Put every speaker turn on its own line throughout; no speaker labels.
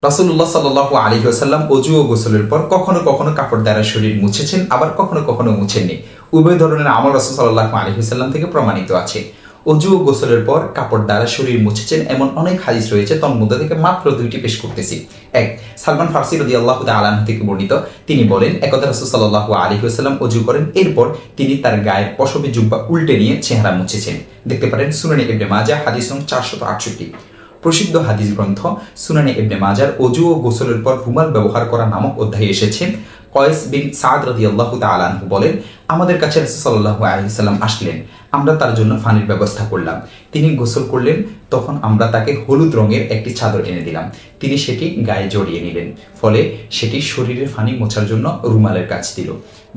রাসূলুল্লাহ সাল্লাল্লাহু আলাইহি ওয়াসাল্লাম ওযু ও গোসলের পর কখনো কখনো কাপড় দ্বারা শরীর মুছেছেন, আবার কখনো কখনো মুছেননি। উভয় ধরনের আমল রাসূল সাল্লাল্লাহু আলাইহি ওয়াসাল্লাম থেকে প্রমাণিত আছে। ওযু ও গোসলের পর কাপড় দ্বারা শরীর মুছেছেন এমন অনেক হাদিস রয়েছে, তন্মধ্যে থেকে মাত্র দুইটি পেশ করতেছি। এক, সালমান ফারসি রাদিয়াল্লাহু তাআলা আনহু থেকে বর্ণিত, তিনি বলেন, একদা রাসূল সাল্লাল্লাহু আলাইহি ওয়াসাল্লাম ওযু করেন, এরপর তিনি তার গায়ের পশমে জুব্বা উল্টে নিয়ে চেহারা মুছেছেন। দেখতে পারেন সুনানে ইবনে মাজাহ হাদিস নং 468। প্রসিদ্ধ হাদিস গ্রন্থ সুনানে ইবনে মাজার ওযু ও গোসলের পর রুমাল ব্যবহার করা নামক অধ্যায়ে এসেছে, কয়েস বিন সাদ রাদিয়াল্লাহু তাআলা আনহু বলেন, আমাদের কাছে রাসূল সাল্লাল্লাহু আলাইহি ওয়াসাল্লাম আসলেন, আমরা তার জন্য পানির ব্যবস্থা করলাম। তিনি গোসল করলেন, তখন আমরা তাকে হলুদ রঙের একটি চাদর এনে দিলাম। তিনি সেটি গায়ে জড়িয়ে নিলেন, ফলে সেটি শরীরের পানি মোছার জন্য রুমালের কাজ দিল।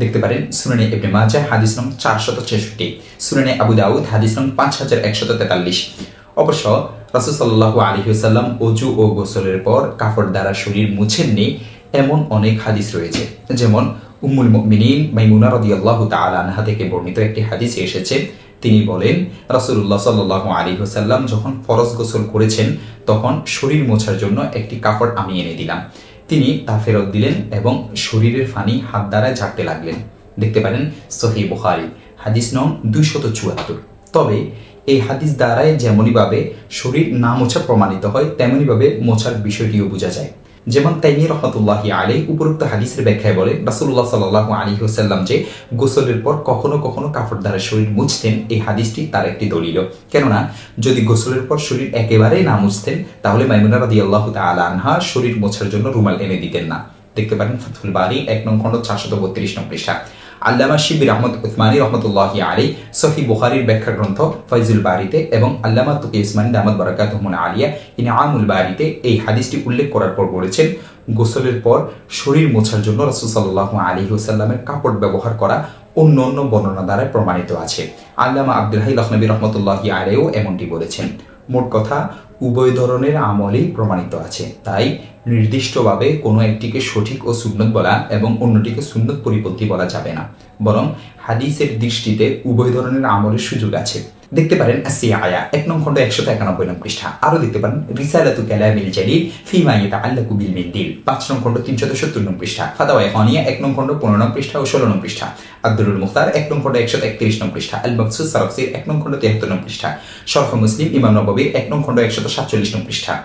দেখতে পারেন সুনানে ইবনে মাজাহ হাদিস নং 466, সুনানে আবু দাউদ হাদিস নং 5143। অবশ্য রাসূল সাল্লাল্লাহু আলাইহি ওয়াসাল্লাম ওযু ও গোসলের পর কাপড় দ্বারা শরীর মুছেননি এমন অনেক হাদিস রয়েছে। যেমন উম্মুল মুমিনিন মাইমুনা রাদিয়াল্লাহু তাআলা আনহা থেকে বর্ণিত একটি হাদিসে এসেছে, তিনি বলেন, রাসূলুল্লাহ সাল্লাল্লাহু আলাইহি ওয়াসাল্লাম যখন ফরজ গোসল করেছেন তখন শরীর মোছার জন্য একটি কাপড় আমি এনে দিলাম। তিনি তা ফেরত দিলেন এবং শরীরের পানি হাত দ্বারা ঝাড়তে লাগলেন। দেখতে পারেন সহিহ বুখারী হাদিস নং 274। তবে এই হাদিস দ্বারাই যেমনইভাবে শরীর না মোছা প্রমাণিত হয়, তেমনিভাবে মোছার বিষয়টিও বোঝা যায়। যেমন তাইমিয়্যা রাহমাতুল্লাহি আলাইহি উপরোক্ত হাদিসের ব্যাখ্যায় বলে, রাসূলুল্লাহ সাল্লাল্লাহু আলাইহি ওয়াসাল্লাম যে গোসলের পর কখনো কখনো কাপড় দ্বারা শরীর মুছতেন, এই হাদিসটি তার একটি দলিল। কেননা যদি গোসলের পর শরীর একেবারেই না মুছতেন, তাহলে মাইমুনা রাদিয়াল্লাহু তাআলা আনহা শরীর মোছার জন্য রুমাল এনে দিতেন না। দেখতে পারেন ফাতহুল বারী ১ নং খণ্ড ৪৩২ নং পৃষ্ঠা। আল্লামা শিবলি আহমদ উসমানী রহমতুল্লাহি আলাইহি সহিহ বুখারীর ব্যাখ্যা গ্রন্থ ফাইজুল বারীতে এবং আল্লামা তুকি উসমানী দামাত বারাকাতুহুম আলিয়া ইনআমুল বারীতে এই হাদিসটি উল্লেখ করার পর বলেছেন, গোসলের পর শরীর মোছার জন্য রাসূল সাল্লাল্লাহু আলাইহি ওয়াসাল্লামের কাপড় ব্যবহার করা অন্য অন্য বর্ণনা দ্বারা প্রমাণিত আছে। আল্লামা আব্দুল হাই লখনবী রহমতুল্লাহি আলাইহিও এমনটি বলেছেন। মোট কথা, উভয় ধরনের আমলই প্রমাণিত আছে, তাই নির্দিষ্টভাবে কোনো একটিকে সঠিক ও সুন্নত বলা এবং অন্যটিকে সুন্নত পরিপন্থী বলা যাবে না, বরং হাদিসের দৃষ্টিতে উভয় ধরনের আমলের সুযোগ আছে। দেখতে পারেন আসিয়ায়া ১ নং খণ্ড ১৯১ নং পৃষ্ঠা। আরো দেখতে পারেন রিসালাতু কালামিল জালিল ফিমা ইয়াতাআল্লাকু বিল মিন্দিল ৫ নং খণ্ড ৩৭০ নং পৃষ্ঠা। ফাতাওয়া ইখওয়ানিয়া ১ নং খণ্ড ১৫ নং পৃষ্ঠা ও ১৬ নং পৃষ্ঠা। আব্দুল মুখতার ১ নং খণ্ড ১৩১ নং পৃষ্ঠা। আল মাকসুদ সারাফসির ১ নং খণ্ড ৭৩ নং পৃষ্ঠা। শরহ মুসলিম ইমাম নববীর ১ নং খণ্ড ১৪৭ নং পৃষ্ঠা।